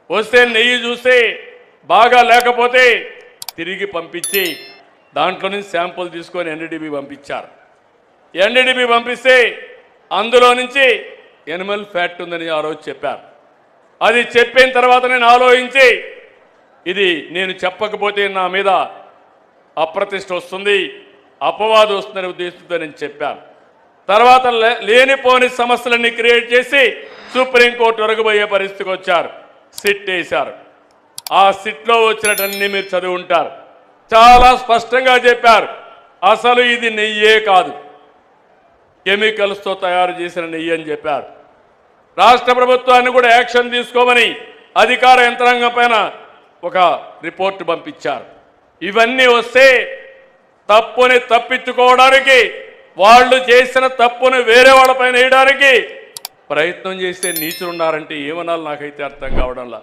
వస్తే నెయ్యి చూస్తే బాగా లేకపోతే తిరిగి పంపించి దాంట్లో నుంచి శాంపుల్ తీసుకొని ఎన్డీడీబీ పంపించారు. ఎన్డీడీబీ పంపిస్తే అందులో నుంచి ఎనిమల్ ఫ్యాట్ ఉందని ఆ రోజు చెప్పారు. అది చెప్పిన తర్వాత నేను ఆలోచించి ఇది నేను చెప్పకపోతే నా మీద అప్రతిష్ట వస్తుంది, అపవాదు వస్తుందనే ఉద్దేశంతో నేను చెప్పాను. తర్వాత లేనిపోని సమస్యలన్నీ క్రియేట్ చేసి సుప్రీంకోర్టు వరకు పోయే పరిస్థితికి వచ్చారు. సిట్ వేశారు. ఆ సిట్లో వచ్చినటన్నీ మీరు చదివి ఉంటారు. చాలా స్పష్టంగా చెప్పారు, అసలు ఇది నెయ్యే కాదు, కెమికల్స్తో తయారు చేసిన నెయ్యి అని చెప్పారు. రాష్ట్ర ప్రభుత్వాన్ని కూడా యాక్షన్ తీసుకోమని అధికార యంత్రాంగం పైన ఒక రిపోర్టు పంపించారు. ఇవన్నీ వస్తే తప్పుని తప్పించుకోవడానికి, వాళ్ళు చేసిన తప్పుని వేరే వాళ్ళపైన వేయడానికి ప్రయత్నం చేస్తే నీచులున్నారంటే ఏమనాలి నాకైతే అర్థం కావడంలా.